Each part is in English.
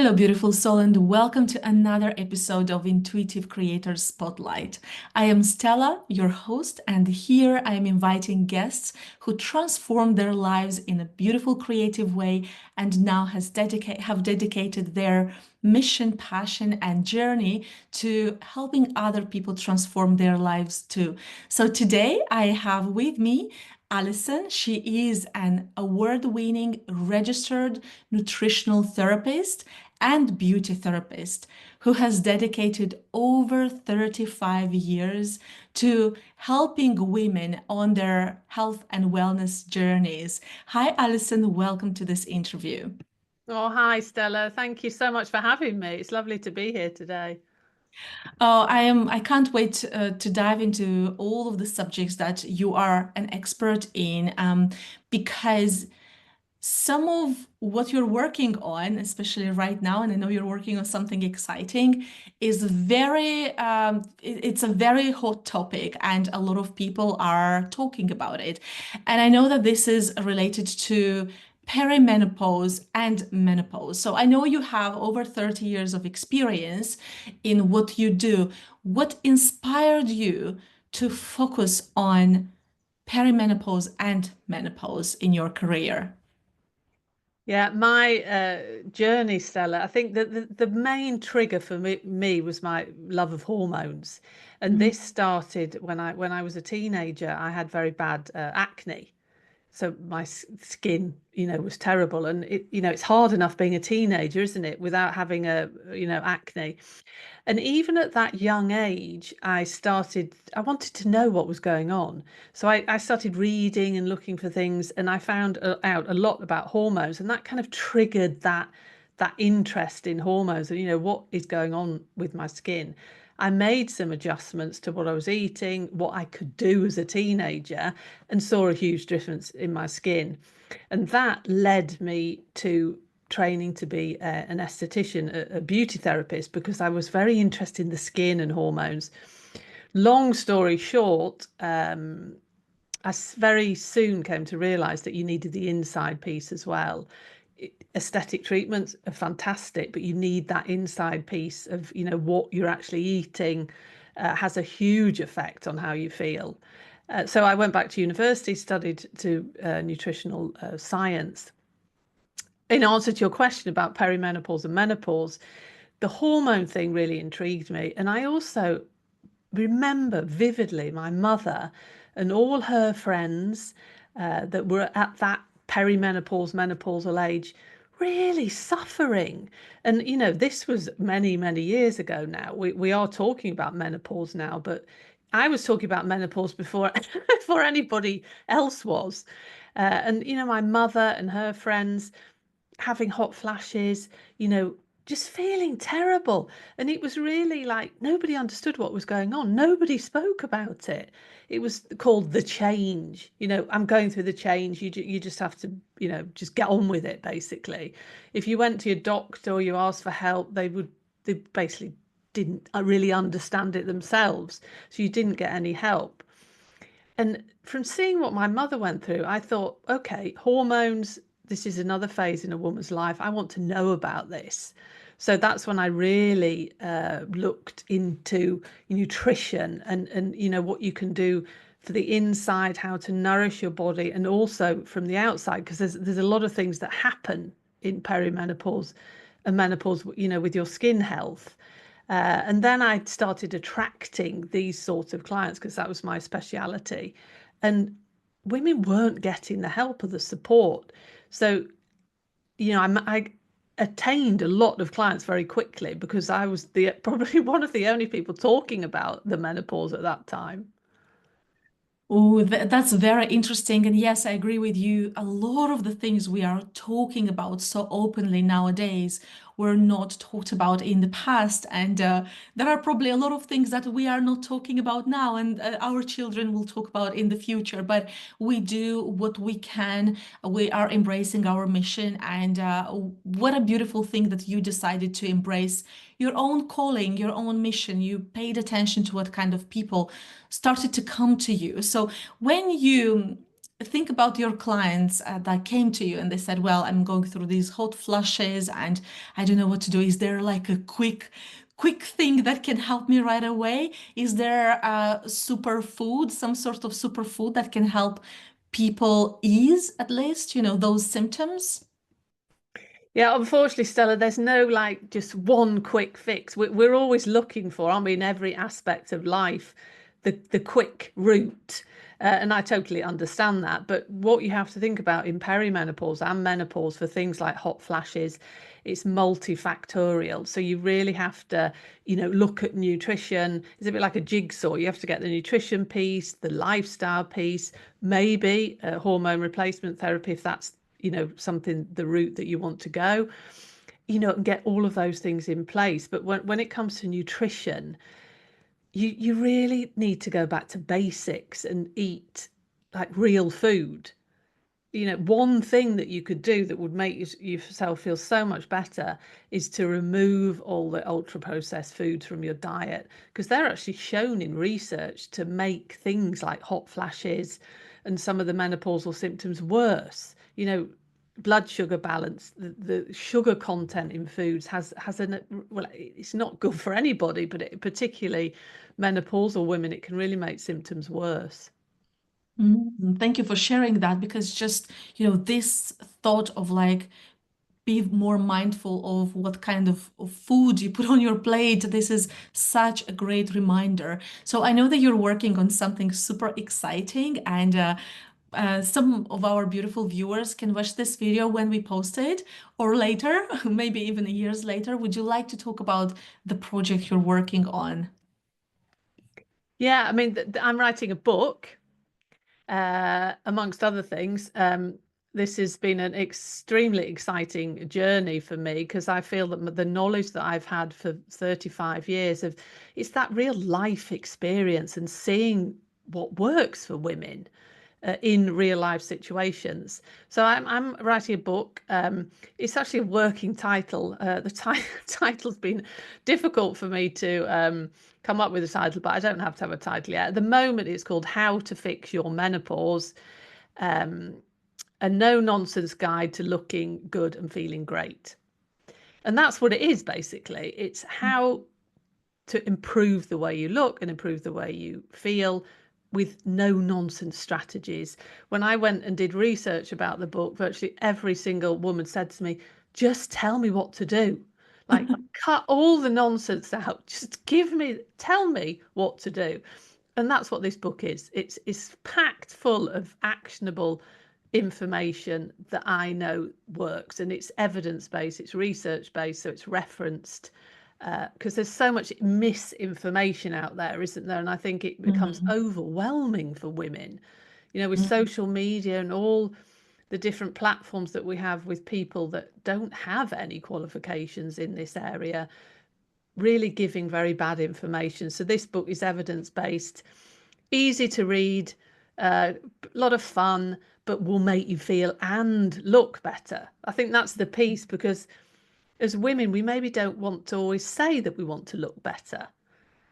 Hello, beautiful soul, and welcome to another episode of Intuitive Creators Spotlight. I am Stella, your host, and here I am inviting guests who transform their lives in a beautiful, creative way and now have dedicated their mission, passion, and journey to helping other people transform their lives too. So today I have with me Alison. She is an award-winning registered nutritional therapist and beauty therapist who has dedicated over 35 years to helping women on their health and wellness journeys. Hi, Alison. Welcome to this interview. Oh, hi, Stella. Thank you so much for having me. It's lovely to be here today. Oh, I can't wait to dive into all of the subjects that you are an expert in, because some of what you're working on, especially right now, and I know you're working on something exciting, is it's a very hot topic, and a lot of people are talking about it. And I know that this is related to perimenopause and menopause. So I know you have over 30 years of experience in what you do. What inspired you to focus on perimenopause and menopause in your career? Yeah, my journey, Stella, I think that the main trigger for me was my love of hormones. And Mm. this started when I was a teenager. I had very bad acne. So my skin, was terrible. And it's hard enough being a teenager, isn't it, without having acne. And even at that young age, I wanted to know what was going on. So I started reading and looking for things, and I found out a lot about hormones, and that kind of triggered that interest in hormones and, what is going on with my skin. I made some adjustments to what I was eating, what I could do as a teenager, and saw a huge difference in my skin. And that led me to training to be an esthetician, a beauty therapist, because I was very interested in the skin and hormones. Long story short, I very soon came to realize that you needed the inside piece as well. Aesthetic treatments are fantastic, but you need that inside piece of, what you're actually eating has a huge effect on how you feel. So I went back to university, studied to nutritional science. In answer to your question about perimenopause and menopause, the hormone thing really intrigued me. And I also remember vividly my mother and all her friends that were at that perimenopause, menopausal age, really suffering. And, this was many, many years ago now. We are talking about menopause now, but I was talking about menopause before, before anybody else was. And, my mother and her friends having hot flashes, just feeling terrible. And it was really like nobody understood what was going on. Nobody spoke about it. It was called the change. I'm going through the change. You just have to, just get on with it, basically. If you went to your doctor or you asked for help, they basically didn't really understand it themselves. So you didn't get any help. And from seeing what my mother went through, I thought, okay, hormones, this is another phase in a woman's life. I want to know about this. So that's when I really looked into nutrition and what you can do for the inside, how to nourish your body, and also from the outside, because there's a lot of things that happen in perimenopause and menopause, with your skin health. And then I started attracting these sorts of clients because that was my speciality. And women weren't getting the help or the support. So, I attained a lot of clients very quickly because I was probably one of the only people talking about the menopause at that time. Oh, that's very interesting. And yes, I agree with you. A lot of the things we are talking about so openly nowadays were not talked about in the past. And there are probably a lot of things that we are not talking about now, and our children will talk about in the future. But we do what we can. We are embracing our mission. And what a beautiful thing that you decided to embrace your own calling, your own mission. You paid attention to what kind of people started to come to you. So when you think about your clients that came to you and they said, well, I'm going through these hot flushes and I don't know what to do. Is there like a quick thing that can help me right away? Is there a superfood, some sort of superfood that can help people ease at least, those symptoms? Yeah, unfortunately, Stella, there's no like just one quick fix. We're always looking for, I mean, every aspect of life, the quick route. And I totally understand that. But what you have to think about in perimenopause and menopause for things like hot flashes, it's multifactorial. So you really have to, look at nutrition. It's a bit like a jigsaw. You have to get the nutrition piece, the lifestyle piece, maybe hormone replacement therapy if that's something, the route that you want to go, and get all of those things in place. But when it comes to nutrition, you really need to go back to basics and eat like real food. One thing that you could do that would make yourself feel so much better is to remove all the ultra processed foods from your diet, because they're actually shown in research to make things like hot flashes and some of the menopausal symptoms worse. Blood sugar balance, the sugar content in foods has an, well, it's not good for anybody, but particularly menopausal women, it can really make symptoms worse. Thank you for sharing that because just, this thought of like be more mindful of what kind of food you put on your plate. This is such a great reminder. So I know that you're working on something super exciting, and some of our beautiful viewers can watch this video when we post it or later, maybe even years later. Would you like to talk about the project you're working on? Yeah, I mean, I'm writing a book, amongst other things. This has been an extremely exciting journey for me because I feel that the knowledge that I've had for 35 years of it's that real life experience and seeing what works for women in real life situations. So I'm writing a book. It's actually a working title. The title's been difficult for me to come up with a title, but I don't have to have a title yet. At the moment, it's called How to Fix Your Menopause, a no nonsense guide to looking good and feeling great. And that's what it is basically. It's how to improve the way you look and improve the way you feel with no nonsense strategies. When I went and did research about the book, virtually every single woman said to me, just tell me what to do. Like, cut all the nonsense out. Just tell me what to do. And that's what this book is. It's packed full of actionable information that I know works, and it's evidence based, it's research based, so it's referenced, because there's so much misinformation out there, isn't there? And I think it becomes Mhm. overwhelming for women, with social media and all the different platforms that we have with people that don't have any qualifications in this area, really giving very bad information. So this book is evidence based, easy to read, a lot of fun, but will make you feel and look better. I think that's the piece, because as women, we maybe don't want to always say that we want to look better.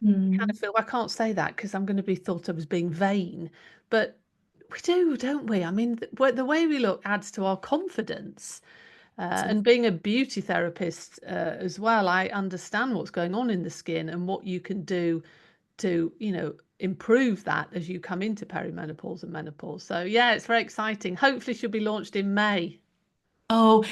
Kind of Mhm. feel, I can't say that because I'm going to be thought of as being vain. But we do, don't we? I mean, the way we look adds to our confidence. And being a beauty therapist as well, I understand what's going on in the skin and what you can do to, improve that as you come into perimenopause and menopause. So yeah, it's very exciting. Hopefully she'll be launched in May. Oh,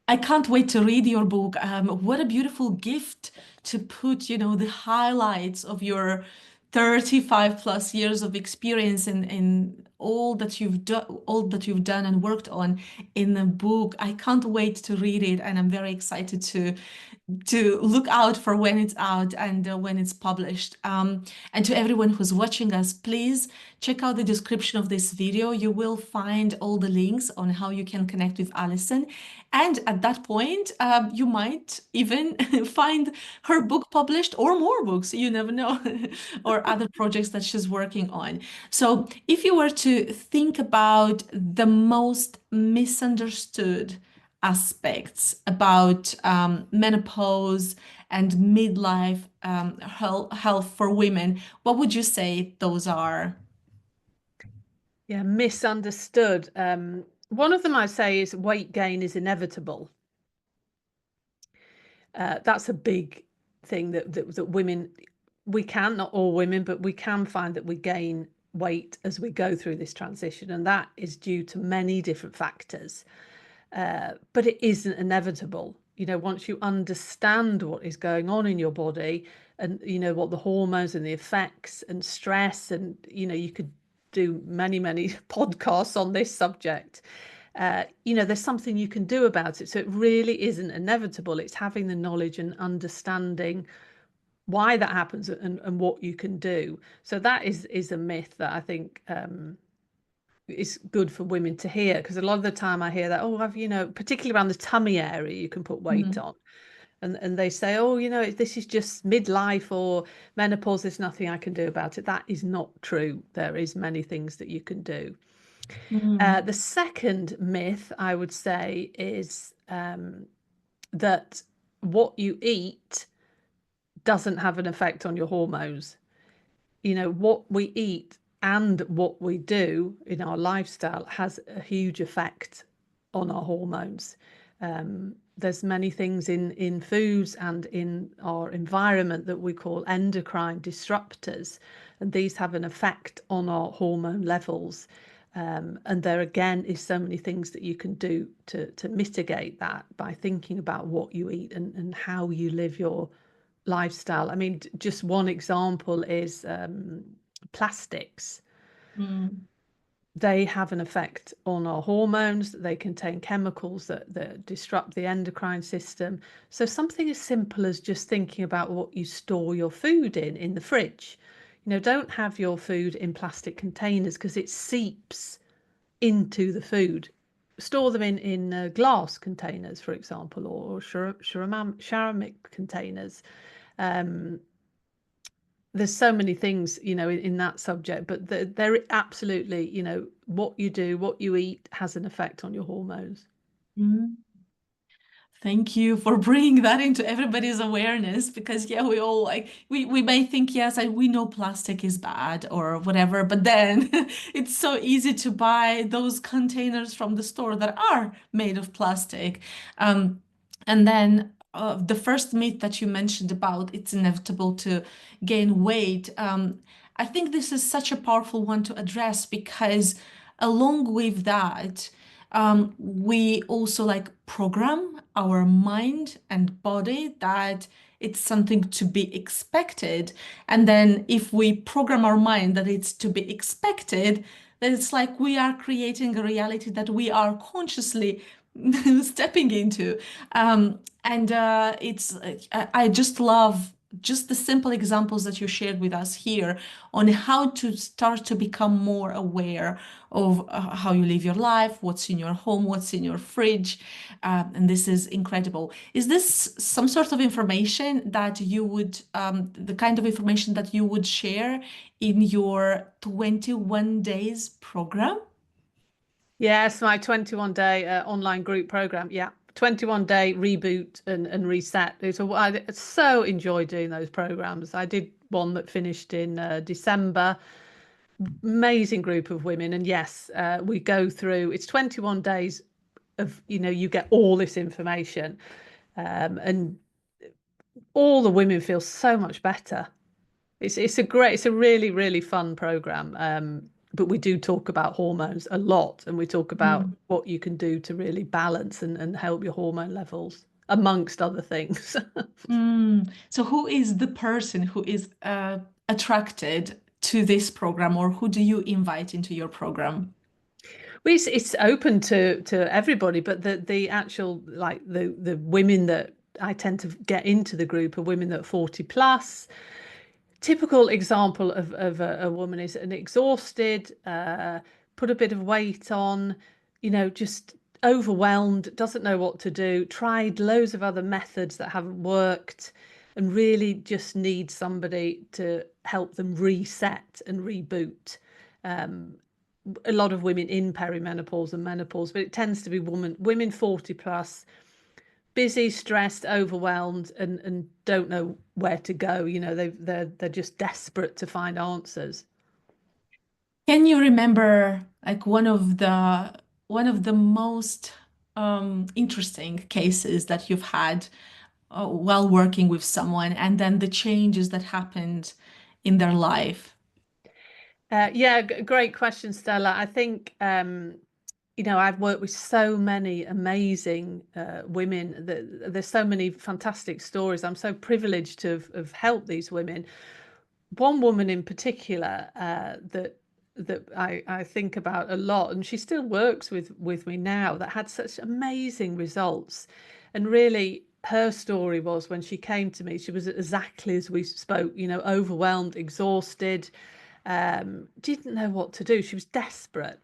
I can't wait to read your book. What a beautiful gift to put, the highlights of your 35 plus years of experience in all that you've done and worked on in a book. I can't wait to read it, and I'm very excited to look out for when it's out and when it's published. And to everyone who's watching us, please check out the description of this video. You will find all the links on how you can connect with Alison. And at that point, you might even find her book published or more books, you never know, or other projects that she's working on. So if you were to think about the most misunderstood aspects about menopause and midlife health for women, what would you say those are? Yeah, misunderstood. One of them I say is weight gain is inevitable. That's a big thing that women, we can, not all women, but we can find that we gain weight as we go through this transition, and that is due to many different factors. But it isn't inevitable. Once you understand what is going on in your body, and what the hormones and the effects and stress, and you could do many podcasts on this subject. There's something you can do about it. So it really isn't inevitable. It's having the knowledge and understanding why that happens, and what you can do. So that is a myth that I think is good for women to hear, because a lot of the time I hear that, oh, particularly around the tummy area, you can put weight on. And they say, oh, this is just midlife or menopause, there's nothing I can do about it. That is not true. There is many things that you can do. Mm. The second myth, I would say, is that what you eat doesn't have an effect on your hormones. What we eat and what we do in our lifestyle has a huge effect on our hormones. There's many things in foods and in our environment that we call endocrine disruptors, and these have an effect on our hormone levels. And there again is so many things that you can do to mitigate that by thinking about what you eat and how you live your lifestyle. I mean, just one example is plastics. Mm. They have an effect on our hormones. They contain chemicals that disrupt the endocrine system. So something as simple as just thinking about what you store your food in the fridge. Don't have your food in plastic containers because it seeps into the food. Store them in glass containers, for example, or ceramic containers. There's so many things, in that subject, but there absolutely, what you do, what you eat has an effect on your hormones. Mm. Thank you for bringing that into everybody's awareness, because yeah, we all like we may think, yes, we know plastic is bad or whatever, but then it's so easy to buy those containers from the store that are made of plastic. Um, and then the first myth that you mentioned about it's inevitable to gain weight, I think this is such a powerful one to address, because along with that, we also like program our mind and body that it's something to be expected. And then if we program our mind that it's to be expected, then it's like we are creating a reality that we are consciously stepping into. And I just love just the simple examples that you shared with us here on how to start to become more aware of how you live your life, what's in your home, what's in your fridge. And this is incredible. Is this some sort of information that you would, the kind of information that you would share in your 21 days program? Yes, my 21-day online group program. Yeah, 21-day reboot and reset. I so enjoy doing those programs. I did one that finished in December. Amazing group of women, and yes, we go through. It's 21 days of, you get all this information, and all the women feel so much better. It's a really fun program. But we do talk about hormones a lot, and we talk about Mm. what you can do to really balance and help your hormone levels, amongst other things. So who is the person who is attracted to this program, or who do you invite into your program? Well, it's open to everybody, but the actual, like, the women that I tend to get into the group are women that are 40 plus. Typical example of a woman is an exhausted, put a bit of weight on, just overwhelmed, doesn't know what to do, tried loads of other methods that haven't worked, and really just needs somebody to help them reset and reboot. A lot of women in perimenopause and menopause, but it tends to be women 40 plus, busy, stressed, overwhelmed, and don't know where to go. They're just desperate to find answers. Can you remember like one of the most interesting cases that you've had while working with someone, and then the changes that happened in their life? Yeah, great question, Stella. I think I've worked with so many amazing women. There's so many fantastic stories. I'm so privileged to have helped these women. One woman in particular that I think about a lot, and she still works with me now, that had such amazing results. And really, her story was when she came to me, she was exactly as we spoke, overwhelmed, exhausted, didn't know what to do. She was desperate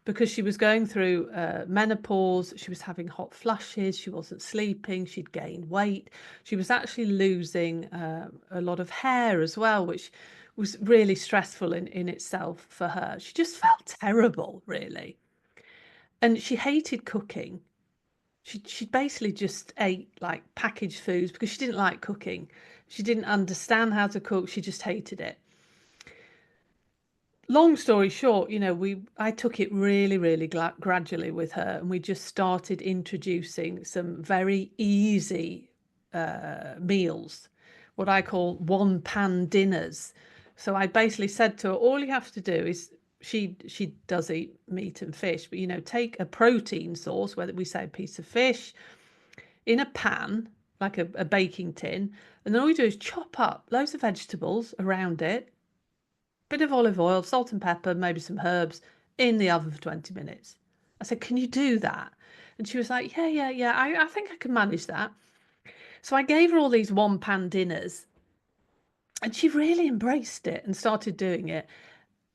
because she was going through menopause. She was having hot flushes. She wasn't sleeping. She'd gained weight. She was actually losing a lot of hair as well, which was really stressful in itself for her. She just felt terrible, really. And she hated cooking. She basically just ate like packaged foods because she didn't like cooking. She didn't understand how to cook. She just hated it. Long story short, I took it really, really gradually with her, and we just started introducing some very easy meals, what I call one pan dinners. So I basically said to her, all you have to do is she does eat meat and fish, but take a protein source, whether we say a piece of fish, in a pan, like a baking tin, and then all you do is chop up loads of vegetables around it, bit of olive oil, salt and pepper, maybe some herbs, in the oven for 20 minutes. I said, can you do that? And she was like, yeah, yeah, yeah, I think I can manage that. So I gave her all these one pan dinners, and she really embraced it and started doing it.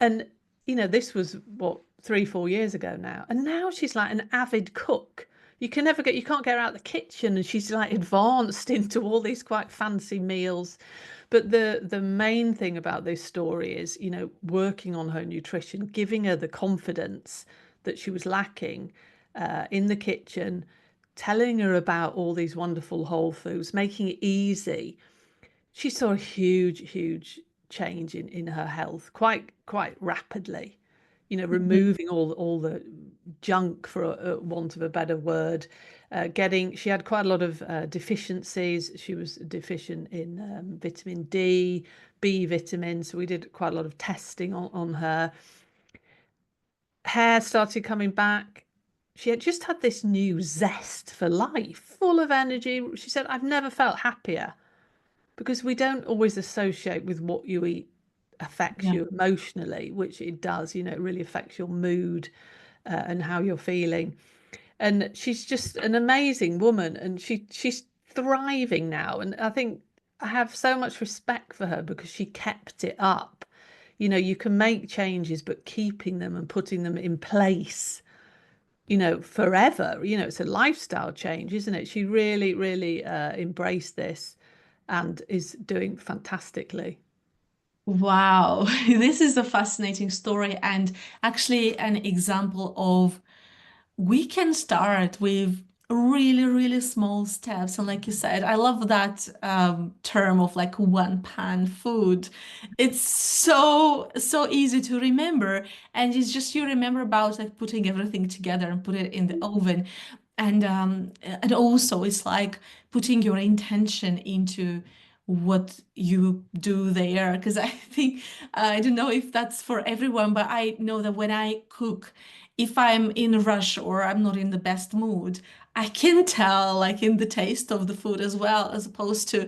And, this was what, 3, 4 years ago now. And now she's like an avid cook. You can't get her out of the kitchen, and she's like advanced into all these quite fancy meals. But the main thing about this story is, working on her nutrition, giving her the confidence that she was lacking in the kitchen, telling her about all these wonderful whole foods, making it easy. She saw a huge, huge change in her health quite rapidly. Removing all the junk, for a want of a better word. She had quite a lot of deficiencies. She was deficient in vitamin D, B vitamins. So we did quite a lot of testing on her. Hair started coming back. She had just had this new zest for life, full of energy. She said, I've never felt happier, because we don't always associate with what you eat affects Yeah. you emotionally, which it does. It really affects your mood and how you're feeling. And she's just an amazing woman, and she's thriving now. And I think I have so much respect for her because she kept it up. You can make changes, but keeping them and putting them in place, forever. It's a lifestyle change, isn't it? She really, really embraced this and is doing fantastically. Wow, this is a fascinating story and actually an example of we can start with really, really small steps. And like you said, I love that term of like one pan food. It's so easy to remember. And it's just you remember about like putting everything together and put it in the oven. And also it's like putting your intention into what you do there. Because I think I don't know if that's for everyone, but I know that when I cook, if I'm in a rush or I'm not in the best mood, I can tell like in the taste of the food as well, as opposed to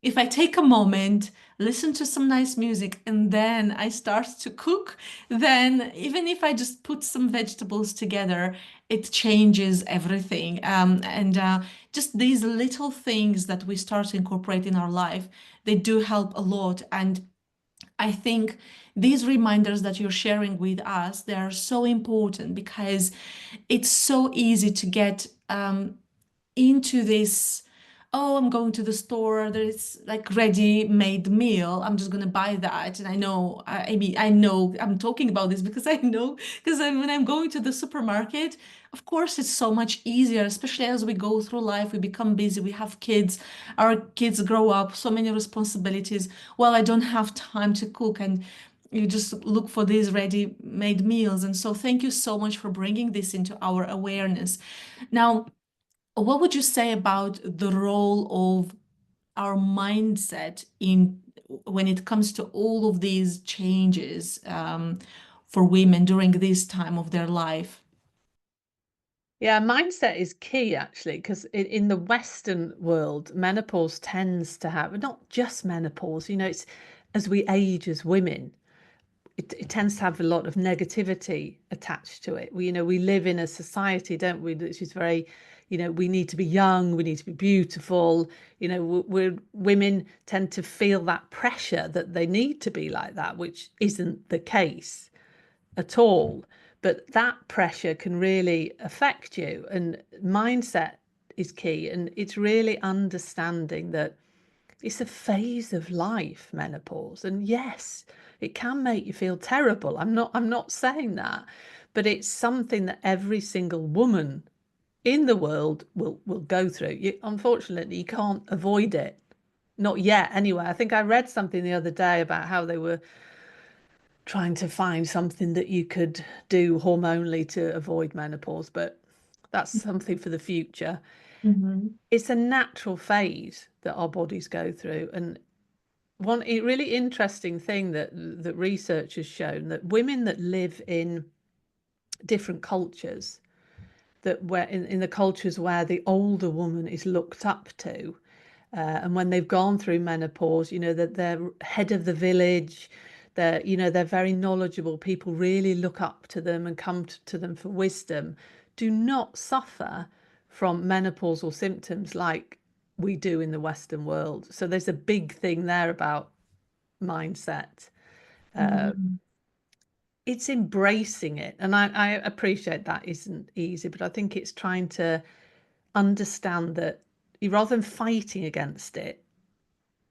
if I take a moment, listen to some nice music, and then I start to cook, then even if I just put some vegetables together, it changes everything. And just these little things that we start to incorporate in our life, they do help a lot. And I think these reminders that you're sharing with us, they are so important because it's so easy to get into this, oh, I'm going to the store, there's like ready-made meal. I'm just gonna buy that. And I know, I mean, I know I'm talking about this because I know, because when I'm going to the supermarket, of course, it's so much easier, especially as we go through life, we become busy, we have kids, our kids grow up, so many responsibilities. Well, I don't have time to cook. And you just look for these ready-made meals. And so thank you so much for bringing this into our awareness. Now, what would you say about the role of our mindset in when it comes to all of these changes for women during this time of their life? Yeah, mindset is key actually, because in the Western world, menopause tends to have, not just menopause, it's as we age as women, it tends to have a lot of negativity attached to it. We live in a society, don't we, which is very, we need to be young, we need to be beautiful. Women tend to feel that pressure that they need to be like that, which isn't the case at all. But that pressure can really affect you, and mindset is key. And it's really understanding that it's a phase of life, menopause. And yes, it can make you feel terrible. I'm not saying that, but it's something that every single woman in the world will go through. Unfortunately, you can't avoid it. Not yet, anyway. I think I read something the other day about how they were trying to find something that you could do hormonally to avoid menopause, but that's something for the future. Mhm. It's a natural phase that our bodies go through. And one really interesting thing that research has shown, that women that live in different cultures, that where in the cultures where the older woman is looked up to, and when they've gone through menopause, that they're head of the village, they're very knowledgeable, people really look up to them and come to them for wisdom, do not suffer from menopausal symptoms like we do in the Western world. So there's a big thing there about mindset. Mhm. It's embracing it, and I appreciate that isn't easy, but I think it's trying to understand that rather than fighting against it,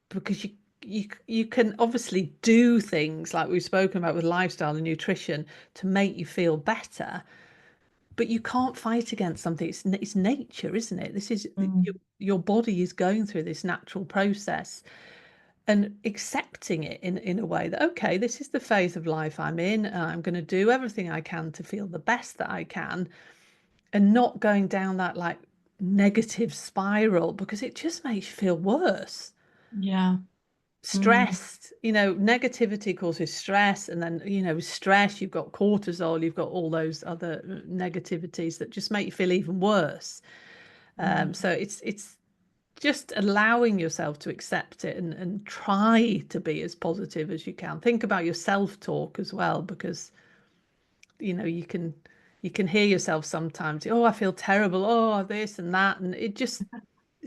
because you can obviously do things like we've spoken about with lifestyle and nutrition to make you feel better, but you can't fight against something. It's nature, isn't it? This is Mm. your body is going through this natural process, and accepting it in a way that, okay, this is the phase of life I'm in, and I'm going to do everything I can to feel the best that I can, and not going down that like negative spiral, because it just makes you feel worse. Yeah. Mm. Stressed, negativity causes stress, and then stress, you've got cortisol, you've got all those other negativities that just make you feel even worse. Mm. So it's just allowing yourself to accept it, and try to be as positive as you can. Think about your self-talk as well, because you can hear yourself sometimes, oh, I feel terrible, oh, this and that, and it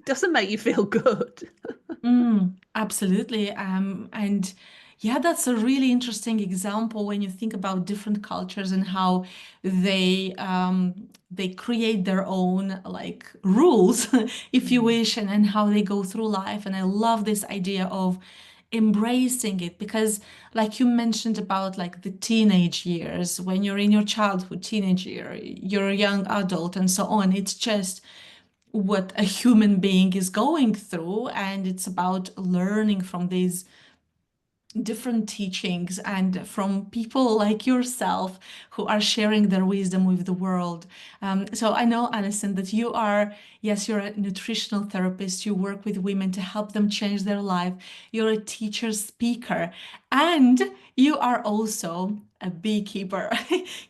doesn't make you feel good. Absolutely. And yeah, that's a really interesting example when you think about different cultures and how they create their own like rules, if you wish, and how they go through life. And I love this idea of embracing it because, like you mentioned about like the teenage years, when you're in your childhood, teenage year, you're a young adult, and so on. It's just what a human being is going through, and it's about learning from these different teachings and from people like yourself who are sharing their wisdom with the world. So I know, Alison, that you are, yes, you're a nutritional therapist. You work with women to help them change their life. You're a teacher, speaker, and you are also a beekeeper.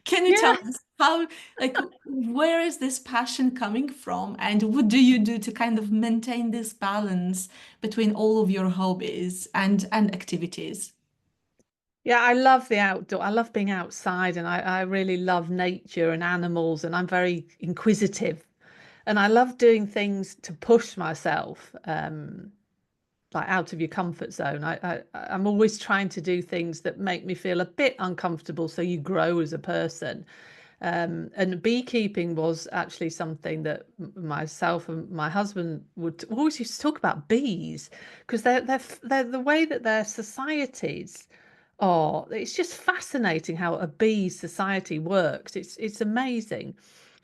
Can you tell Yeah. us how, like, where is this passion coming from, and what do you do to kind of maintain this balance between all of your hobbies and activities? Yeah, I love the outdoor. I love being outside, and I really love nature and animals, and I'm very inquisitive. And I love doing things to push myself, like out of your comfort zone. I'm always trying to do things that make me feel a bit uncomfortable so you grow as a person. And beekeeping was actually something that myself and my husband would always used to talk about bees, because they're the way that their societies are. It's just fascinating how a bee society works. It's amazing.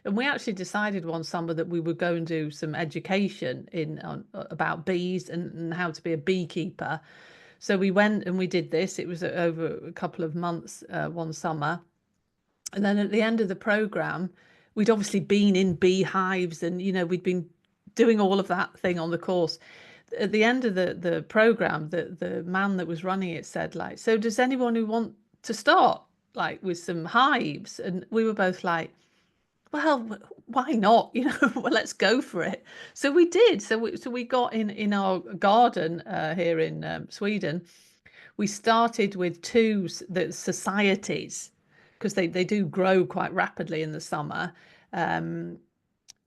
And we actually decided one summer that we would go and do some education about bees, and how to be a beekeeper. So we went and we did this. It was over a couple of months, one summer. And then at the end of the program, we'd obviously been in beehives and, we'd been doing all of that thing on the course. At the end of the program, the man that was running it said, like, so does anyone who want to start like with some hives? And we were both like, well, why not? Well, let's go for it. So we did. So we got in our garden here in Sweden. We started with the societies because they do grow quite rapidly in the summer. Um,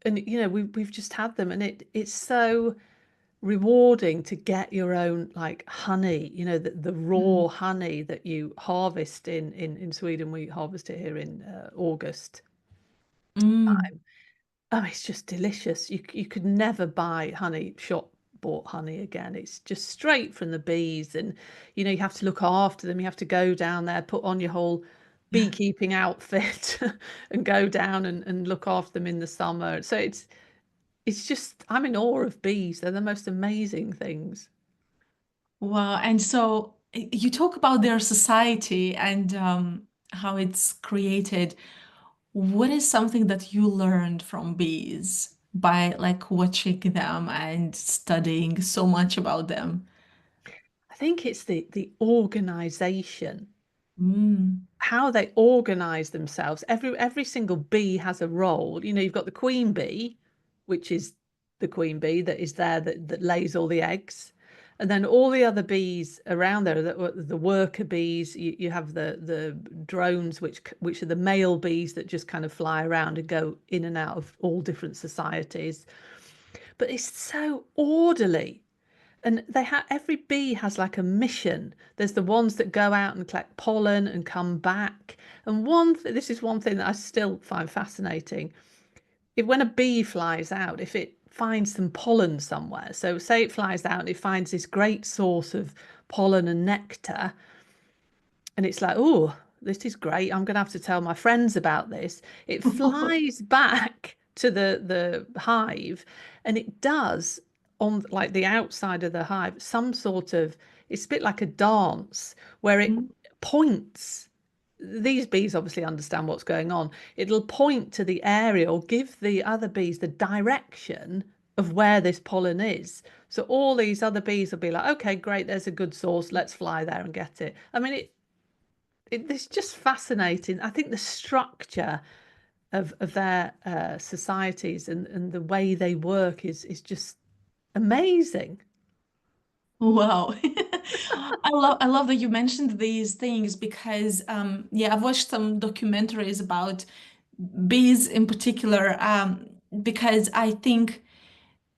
and we've just had them, and it's so rewarding to get your own like honey, the Mm. raw honey that you harvest in Sweden. We harvest it here in August. Mm. Oh, it's just delicious. You could never buy honey shop bought honey again. It's just straight from the bees, and you have to look after them. You have to go down there, put on your whole Yeah. beekeeping outfit, and go down and look after them in the summer. So it's just I'm in awe of bees. They're the most amazing things. Wow. And so you talk about their society and how it's created. What is something that you learned from bees by like watching them and studying so much about them? I think it's the organization, Mm. how they organize themselves. Every single bee has a role. You've got the queen bee, which is the queen bee that is there that lays all the eggs. And then all the other bees around there, the worker bees, you have the drones, which are the male bees that just kind of fly around and go in and out of all different societies. But it's so orderly, and every bee has like a mission. There's the ones that go out and collect pollen and come back. And this is one thing that I still find fascinating. If when a bee flies out, if it finds some pollen somewhere, so say it flies out and it finds this great source of pollen and nectar, and it's like, oh, this is great. I'm going to have to tell my friends about this. It flies back to the hive, and it does on like the outside of the hive some sort of, it's a bit like a dance where it Mm. points. These bees obviously understand what's going on. It'll point to the area or give the other bees the direction of where this pollen is. So all these other bees will be like, okay, great, there's a good source. Let's fly there and get it. I mean, it's just fascinating. I think the structure of their societies and the way they work is just amazing. Wow. I love that you mentioned these things because yeah, I've watched some documentaries about bees in particular because I think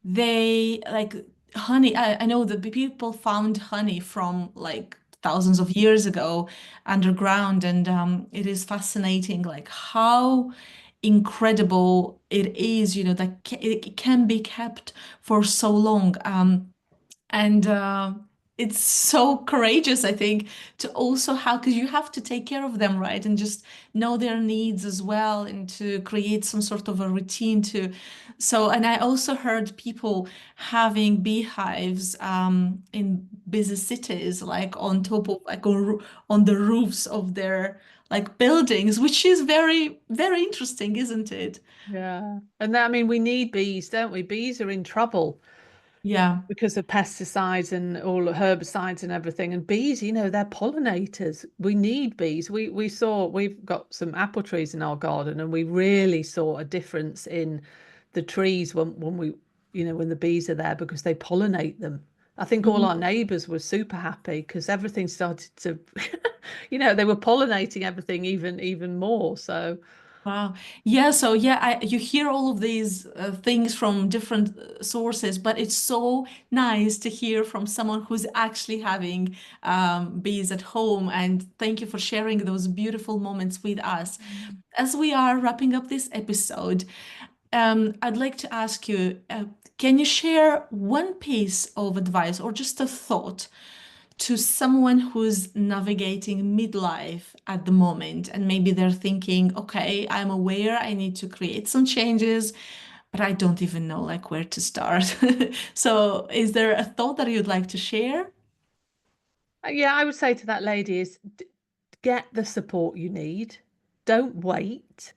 they like honey. I know that the people found honey from like thousands of years ago underground, and it is fascinating like how incredible it is, that it can be kept for so long. And it's so courageous, I think, to also have, because you have to take care of them, right? And just know their needs as well, and to create some sort of a routine to. So, and I also heard people having beehives in busy cities, like on top of, like on the roofs of their like buildings, which is very, very interesting, isn't it? Yeah. And I mean, we need bees, don't we? Bees are in trouble Yeah. because of pesticides and all the herbicides and everything. And bees, they're pollinators. We need bees. We've got some apple trees in our garden, and we really saw a difference in the trees when when the bees are there because they pollinate them. I think all our neighbors were super happy because everything started to, they were pollinating everything even more. So Wow. Yeah, so yeah, you hear all of these things from different sources, but it's so nice to hear from someone who's actually having bees at home. And thank you for sharing those beautiful moments with us. As we are wrapping up this episode, I'd like to ask you, can you share one piece of advice or just a thought to someone who's navigating midlife at the moment, and maybe they're thinking, okay, I'm aware I need to create some changes, but I don't even know like where to start. So is there a thought that you'd like to share? Yeah, I would say to that lady is get the support you need. Don't wait.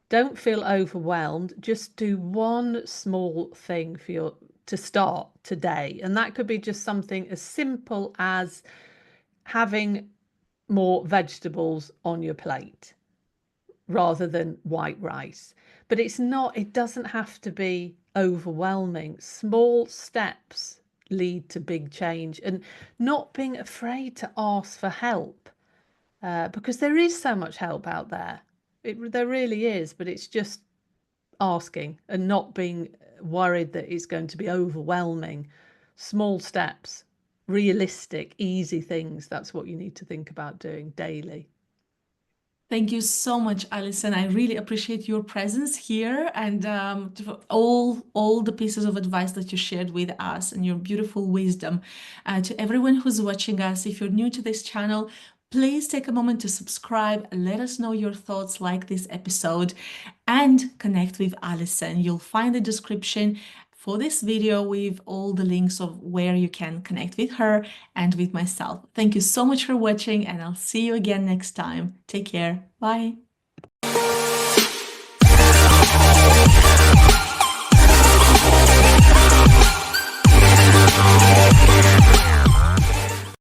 Don't feel overwhelmed. Just do one small thing for your to start today. And that could be just something as simple as having more vegetables on your plate rather than white rice. But it doesn't have to be overwhelming. Small steps lead to big change, and not being afraid to ask for help, because there is so much help out there. There really is, but it's just asking and not being worried that it's going to be overwhelming. Small steps, realistic, easy things. That's what you need to think about doing daily. Thank you so much, Alison. I really appreciate your presence here and all the pieces of advice that you shared with us and your beautiful wisdom. To everyone who's watching us, if you're new to this channel, please take a moment to subscribe. Let us know your thoughts, like this episode, and connect with Alison. You'll find the description for this video with all the links of where you can connect with her and with myself. Thank you so much for watching, and I'll see you again next time. Take care. Bye.